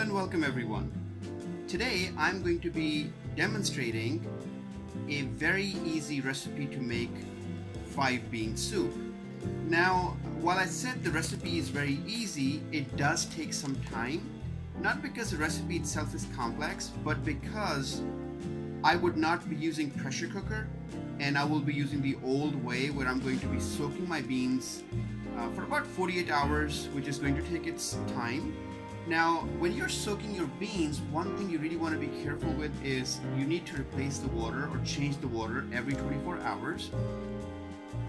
and welcome everyone. Today I'm going to be demonstrating a very easy recipe to make 5-bean soup. Now, while I said the recipe is very easy, it does take some time. Not because the recipe itself is complex, but because I would not be using pressure cooker and I will be using the old way where I'm going to be soaking my beans for about 48 hours, which is going to take its time. Now, when you're soaking your beans, one thing you really want to be careful with is you need to replace the water or change the water every 24 hours.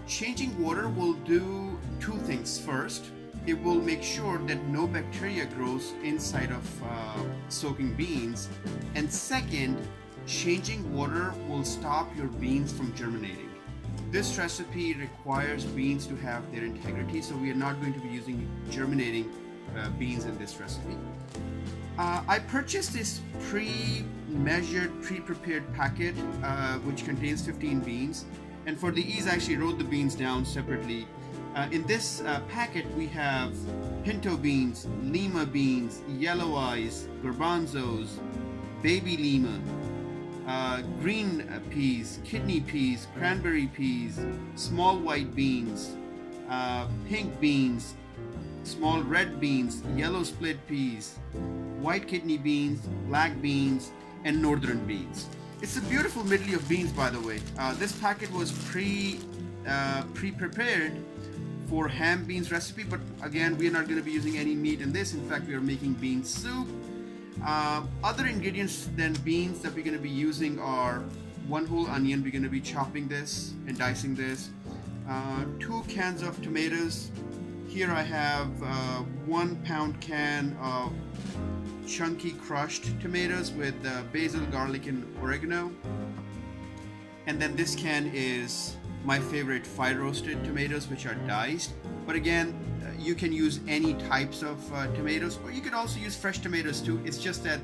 Changing water will do two things. First, it will make sure that no bacteria grows inside of soaking beans. And second, changing water will stop your beans from germinating. This recipe requires beans to have their integrity, so we are not going to be using germinating beans in this recipe. I purchased this pre-measured, pre-prepared packet which contains 15 beans, and for the ease I actually wrote the beans down separately. In this packet we have pinto beans, lima beans, yellow eyes, garbanzos, baby lima, green peas, kidney peas, cranberry peas, small white beans, pink beans, small red beans, yellow split peas, white kidney beans, black beans, and northern beans. It's a beautiful medley of beans, by the way. This packet was pre-prepared for ham beans recipe, but again, we are not going to be using any meat in this. In fact, we are making bean soup. Other ingredients than beans that we're going to be using are 1 whole onion. We're going to be chopping this and dicing this. 2 cans of tomatoes. Here I have 1 pound can of chunky crushed tomatoes with basil, garlic, and oregano. And then this can is my favorite fire roasted tomatoes, which are diced. But again, you can use any types of tomatoes, or you could also use fresh tomatoes too. It's just that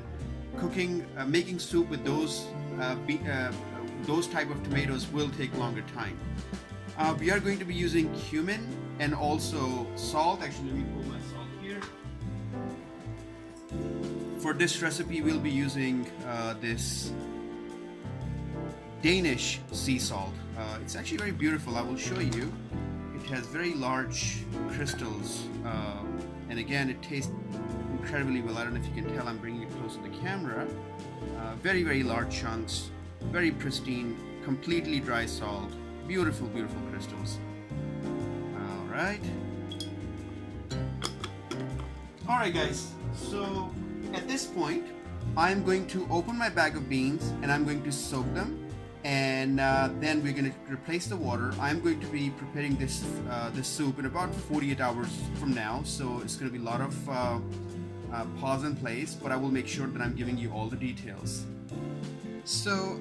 making soup with those type of tomatoes will take longer time. We are going to be using cumin and also salt. Actually, let me pull my salt here. For this recipe, we'll be using this Danish sea salt. It's actually very beautiful. I will show you. It has very large crystals, and again, it tastes incredibly well. I don't know if you can tell. I'm bringing it close to the camera. Very, very large chunks, very pristine, completely dry salt. Beautiful, beautiful crystals. Alright, guys, so at this point I'm going to open my bag of beans and I'm going to soak them, and then we're going to replace the water. I'm going to be preparing this soup in about 48 hours from now, so it's going to be a lot of pause and place, but I will make sure that I'm giving you all the details. So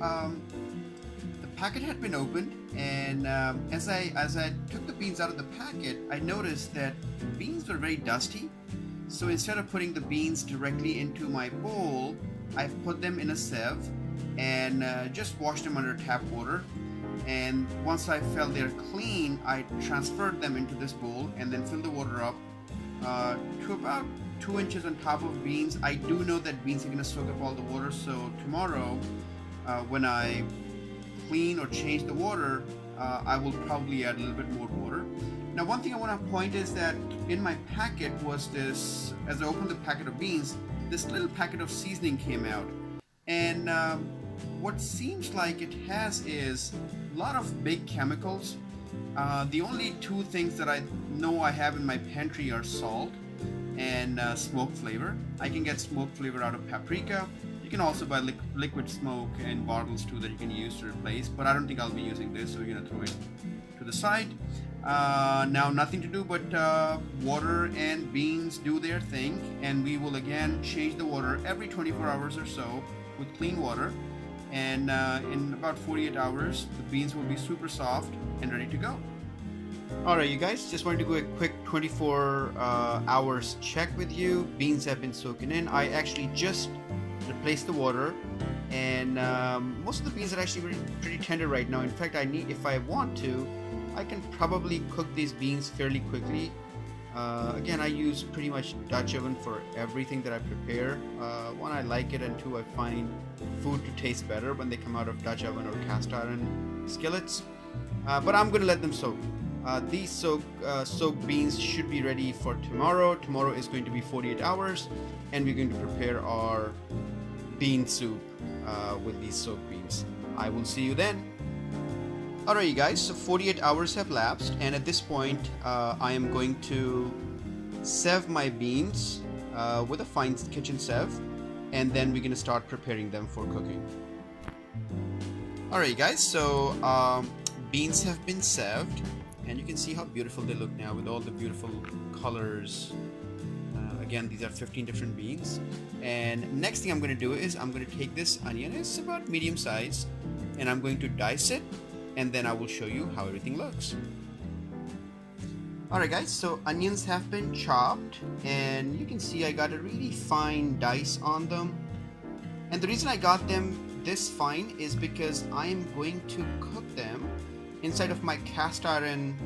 the packet had been opened, and as I took the beans out of the packet, I noticed that the beans were very dusty. So instead of putting the beans directly into my bowl, I've put them in a sieve and just washed them under tap water. And once I felt they're clean, I transferred them into this bowl and then filled the water up to about 2 inches on top of beans. I do know that beans are going to soak up all the water, so tomorrow when I clean or change the water, I will probably add a little bit more water. Now, one thing I want to point is that in my packet was this, as I opened the packet of beans, this little packet of seasoning came out. And what seems like it has is a lot of big chemicals. The only 2 things that I know I have in my pantry are salt and smoke flavor. I can get smoke flavor out of paprika. You can also buy liquid smoke in bottles too that you can use to replace, but I don't think I'll be using this, so we're gonna throw it to the side. Now, nothing to do but water and beans do their thing, and we will again change the water every 24 hours or so with clean water, and in about 48 hours the beans will be super soft and ready to go. Alright, you guys, just wanted to go a quick 24 hours check with you. Beans have been soaking in. I actually just replaced the water, and most of the beans are actually pretty tender right now. In fact, if I want to, I can probably cook these beans fairly quickly Again, I use pretty much Dutch oven for everything that I prepare. One, I like it, and two, I find food to taste better when they come out of Dutch oven or cast iron skillets. But I'm going to let them soak. These soaked beans should be ready for tomorrow. Tomorrow is going to be 48 hours, and we're going to prepare our bean soup with these soaked beans. I will see you then. Alright, you guys, so 48 hours have lapsed, and at this point I am going to sieve my beans with a fine kitchen sieve, and then we're going to start preparing them for cooking. Alright, you guys, so beans have been sieved, and you can see how beautiful they look now with all the beautiful colors. Again, these are 15 different beans. And next thing I'm going to do is I'm going to take this onion, it's about medium size, and I'm going to dice it, and then I will show you how everything looks. Alright guys, so onions have been chopped, and you can see I got a really fine dice on them. And the reason I got them this fine is because I am going to cook them inside of my cast iron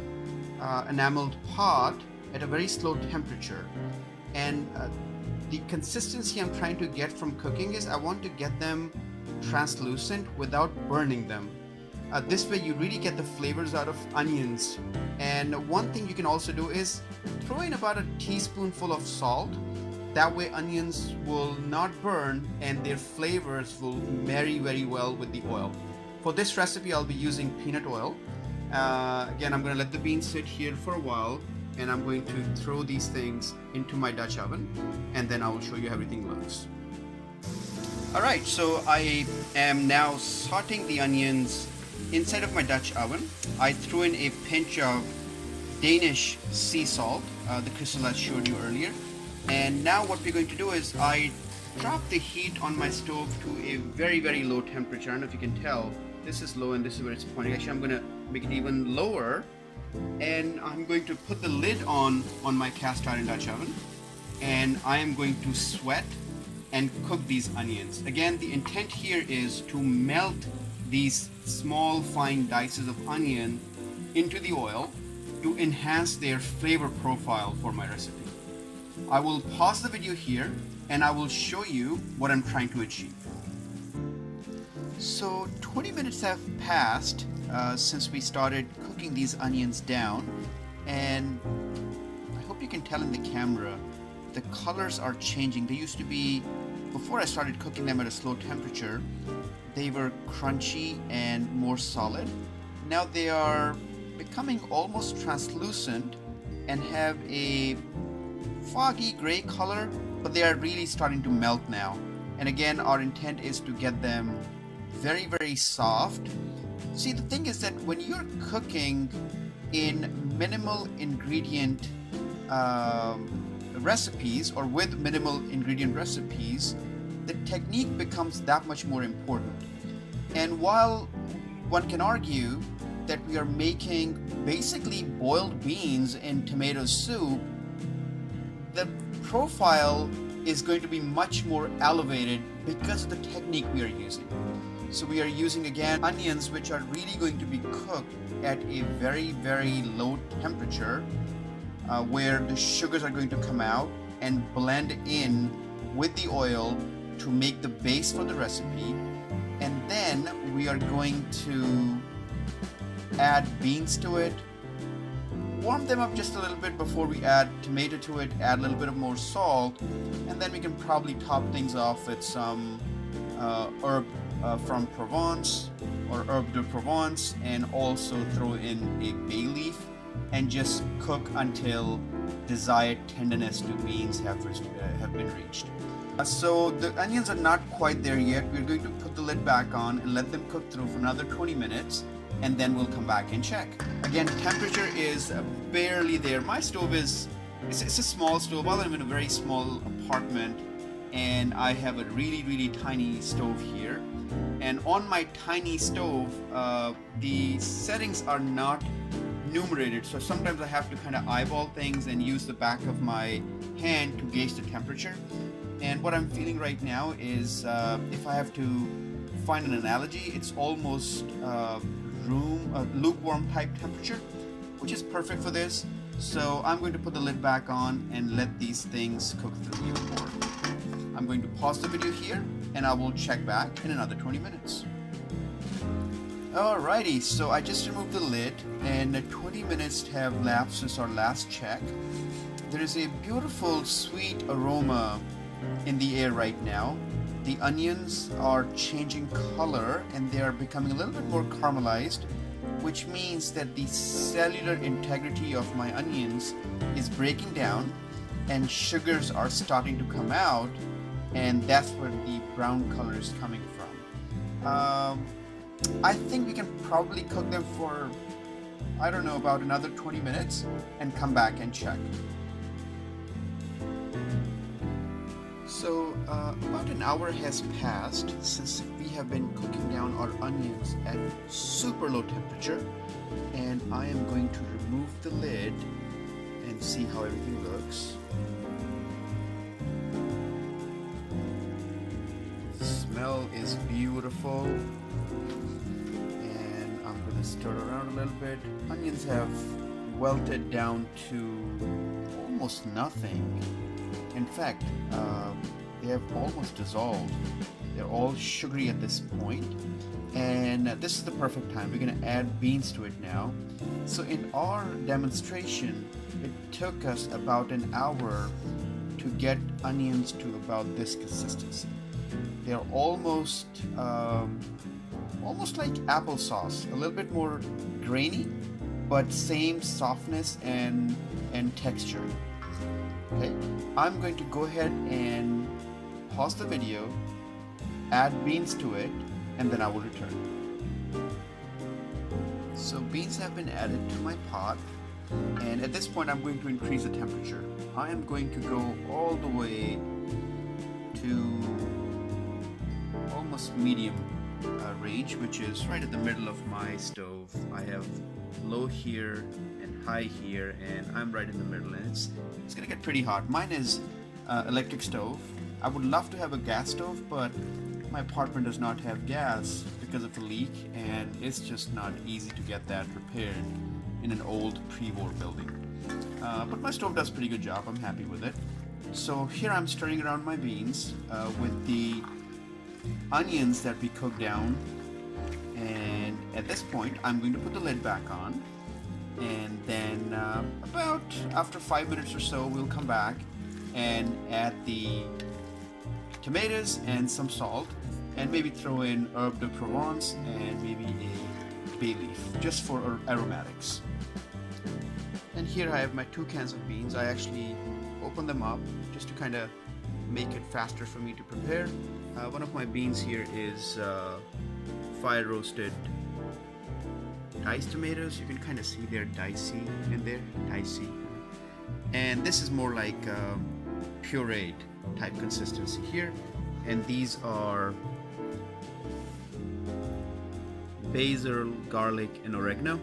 enameled pot at a very slow temperature. And the consistency I'm trying to get from cooking is I want to get them translucent without burning them. This way you really get the flavors out of onions. And one thing you can also do is throw in about a teaspoonful of salt. That way onions will not burn and their flavors will marry very well with the oil. For this recipe I'll be using peanut oil. Again, I'm going to let the beans sit here for a while, and I'm going to throw these things into my Dutch oven, and then I will show you how everything looks. Alright, so I am now sauteing the onions inside of my Dutch oven. I threw in a pinch of Danish sea salt, the crystal I showed you earlier. And now what we're going to do is I drop the heat on my stove to a very, very low temperature. I don't know if you can tell. This is low and this is where it's pointing. Actually, I'm going to make it even lower. And I'm going to put the lid on my cast iron Dutch oven. And I am going to sweat and cook these onions. Again, the intent here is to melt these small fine dices of onion into the oil to enhance their flavor profile for my recipe. I will pause the video here and I will show you what I'm trying to achieve. So 20 minutes have passed since we started cooking these onions down, and I hope you can tell in the camera the colors are changing. They used to be, before I started cooking them at a slow temperature, they were crunchy and more solid. Now they are becoming almost translucent and have a foggy gray color, but they are really starting to melt now. And again, our intent is to get them very, very soft. See, the thing is that when you're cooking in minimal ingredient recipes, or with minimal ingredient recipes, the technique becomes that much more important. And while one can argue that we are making basically boiled beans in tomato soup, the profile is going to be much more elevated because of the technique we are using. So we are using, again, onions which are really going to be cooked at a very, very low temperature, where the sugars are going to come out and blend in with the oil to make the base for the recipe. And then we are going to add beans to it, warm them up just a little bit before we add tomato to it, add a little bit of more salt, and then we can probably top things off with some herb from Provence, or herb de Provence, and also throw in a bay leaf, and just cook until desired tenderness to beans have been reached. So the onions are not quite there yet. We're going to put the lid back on and let them cook through for another 20 minutes, and then we'll come back and check. Again, temperature is barely there. My stove it's a small stove. I live in a very small apartment, and I have a really, really tiny stove here. And on my tiny stove, the settings are not numerated, so sometimes I have to kind of eyeball things and use the back of my hand to gauge the temperature. And what I'm feeling right now is, if I have to find an analogy, it's almost lukewarm type temperature, which is perfect for this. So I'm going to put the lid back on and let these things cook through even more. I'm going to pause the video here and I will check back in another 20 minutes. Alrighty, so I just removed the lid and 20 minutes have lapsed since our last check. There is a beautiful sweet aroma in the air right now. The onions are changing color and they are becoming a little bit more caramelized, which means that the cellular integrity of my onions is breaking down and sugars are starting to come out, and that's where the brown color is coming from. I think we can probably cook them for, I don't know, about another 20 minutes and come back and check. So about an hour has passed since we have been cooking down our onions at super low temperature, and I am going to remove the lid and see how everything looks. The smell is beautiful, and I'm going to stir around a little bit. Onions have wilted down to almost nothing. In fact, they have almost dissolved. They're all sugary at this point, and this is the perfect time. We're going to add beans to it now. So in our demonstration, it took us about an hour to get onions to about this consistency. They're almost like applesauce, a little bit more grainy, but same softness and texture. Okay, I'm going to go ahead and pause the video, add beans to it, and then I will return. So beans have been added to my pot, and at this point I'm going to increase the temperature. I am going to go all the way to almost medium range, which is right at the middle of my stove. I have low here and high here, and I'm right in the middle, and it's gonna get pretty hot. Mine is electric stove. I would love to have a gas stove, but my apartment does not have gas because of a leak, and it's just not easy to get that repaired in an old pre-war building. But my stove does a pretty good job. I'm happy with it. So here I'm stirring around my beans with the onions that we cooked down, and at this point I'm going to put the lid back on, and then about after 5 minutes or so we'll come back and add the tomatoes and some salt, and maybe throw in herb de Provence and maybe a bay leaf just for aromatics. And here I have my 2 cans of beans. I actually open them up just to kind of make it faster for me to prepare. One of my beans here is fire roasted diced tomatoes. You can kind of see they're dicey in there, dicey. And this is more like pureed type consistency here. And these are basil, garlic, and oregano.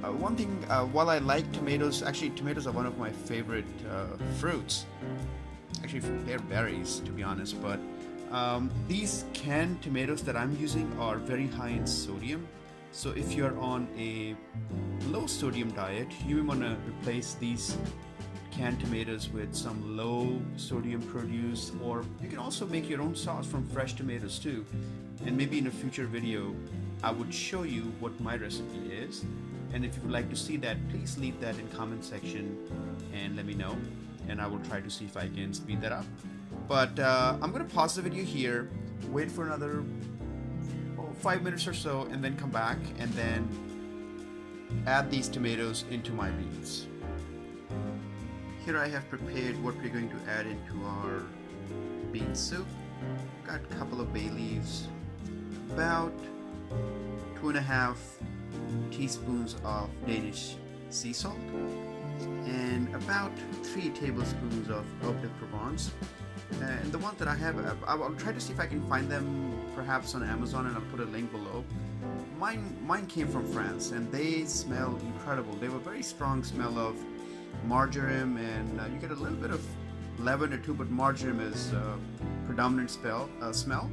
One thing, while I like tomatoes, actually tomatoes are one of my favorite fruits. Actually, they're berries, to be honest, but these canned tomatoes that I'm using are very high in sodium. So if you're on a low sodium diet, you may want to replace these canned tomatoes with some low sodium produce, or you can also make your own sauce from fresh tomatoes too. And maybe in a future video I would show you what my recipe is, and if you would like to see that, please leave that in comment section and let me know, and I will try to see if I can speed that up. But I'm gonna pause the video here, wait for another 5 minutes or so, and then come back and then add these tomatoes into my beans. Here I have prepared what we're going to add into our bean soup. Got a couple of bay leaves, about 2.5 teaspoons of Danish sea salt, and about 3 tablespoons of herb de Provence. And the ones that I have, I'll try to see if I can find them perhaps on Amazon, and I'll put a link below. Mine came from France, and they smell incredible. They have a very strong smell of marjoram, and you get a little bit of lavender too, but marjoram is predominant smell.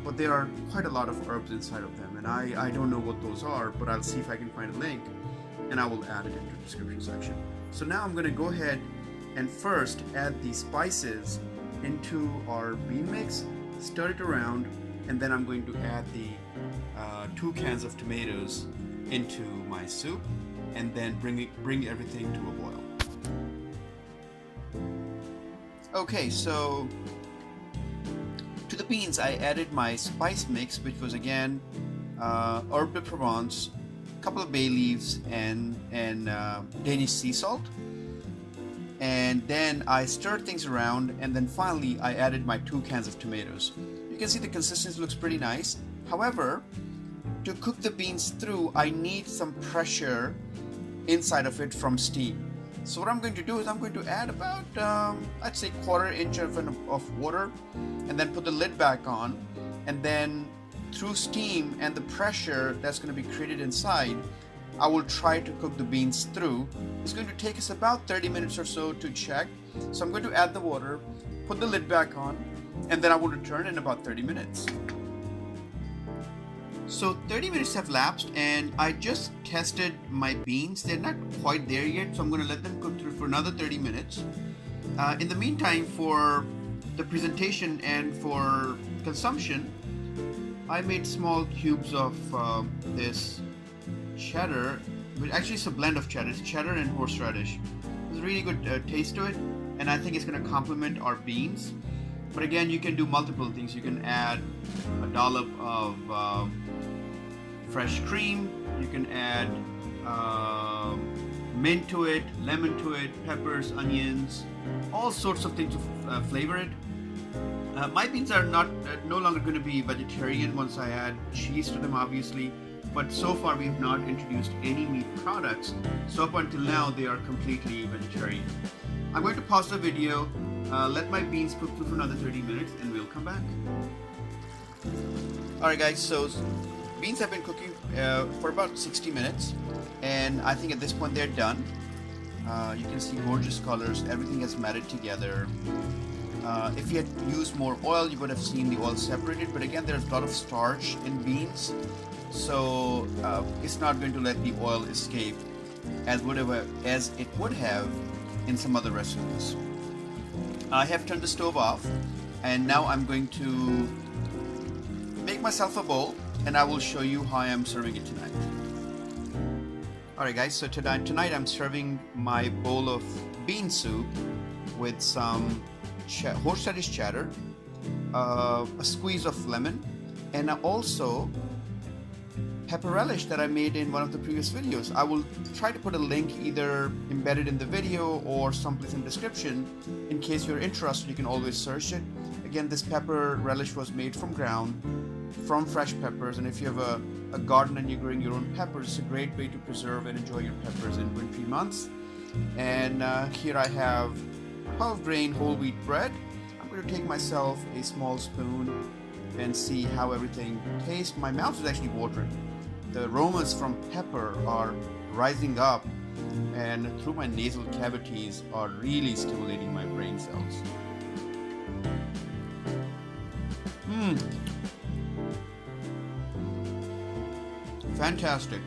But there are quite a lot of herbs inside of them, and I don't know what those are, but I'll see if I can find a link. and I will add it into the description section. So now I'm going to go ahead and first add the spices into our bean mix, stir it around, and then I'm going to add the 2 cans of tomatoes into my soup, and then bring everything to a boil. Okay, so to the beans I added my spice mix, which was again herb de Provence, a couple of bay leaves, and Danish sea salt. And then I stirred things around, and then finally I added my 2 cans of tomatoes. You can see the consistency looks pretty nice. However, to cook the beans through, I need some pressure inside of it from steam. So what I'm going to do is I'm going to add about, I'd say 1/4 inch of water, and then put the lid back on, and then through steam and the pressure that's going to be created inside, I will try to cook the beans through. It's going to take us about 30 minutes or so to check. So I'm going to add the water, put the lid back on, and then I will return in about 30 minutes. So 30 minutes have lapsed, and I just tested my beans. They're not quite there yet, so I'm going to let them cook through for another 30 minutes. In the meantime, for the presentation and for consumption, I made small cubes of this cheddar, which actually is a blend of cheddar. It's cheddar and horseradish. There's a really good taste to it, and I think it's going to complement our beans. But again, you can do multiple things. You can add a dollop of fresh cream. You can add mint to it, lemon to it, peppers, onions, all sorts of things to flavor it. My beans are no longer going to be vegetarian once I add cheese to them, obviously. But so far we have not introduced any meat products, so up until now they are completely vegetarian. I'm going to pause the video, let my beans cook through for another 30 minutes, and we'll come back. Alright guys, so beans have been cooking for about 60 minutes, and I think at this point they're done. You can see gorgeous colors, everything has matted together. If you had used more oil, you would have seen the oil separated, but again there's a lot of starch in beans, so it's not going to let the oil escape as it would have in some other recipes. I have turned the stove off, and now I'm going to make myself a bowl, and I will show you how I am serving it tonight. Alright guys, so tonight I'm serving my bowl of bean soup with some horseradish cheddar, a squeeze of lemon, and also pepper relish that I made in one of the previous videos. I will try to put a link either embedded in the video or someplace in the description. In case you're interested, you can always search it. Again, this pepper relish was made from ground, from fresh peppers, and if you have a garden and you're growing your own peppers, it's a great way to preserve and enjoy your peppers in wintry months. And here I have 12 grain whole wheat bread. I'm going to take myself a small spoon and see how everything tastes. My mouth is actually watering. The aromas from pepper are rising up, and through my nasal cavities are really stimulating my brain cells. Fantastic.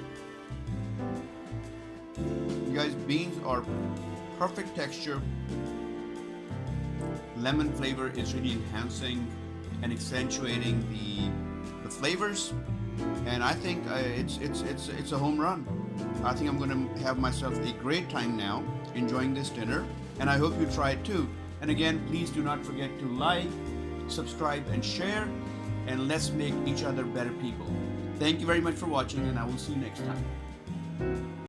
You guys, beans are perfect texture. Lemon flavor is really enhancing and accentuating the flavors, and I think it's a home run. I think I'm going to have myself a great time now enjoying this dinner, and I hope you try it too. And again, please do not forget to like, subscribe, and share, and let's make each other better people. Thank you very much for watching, and I will see you next time.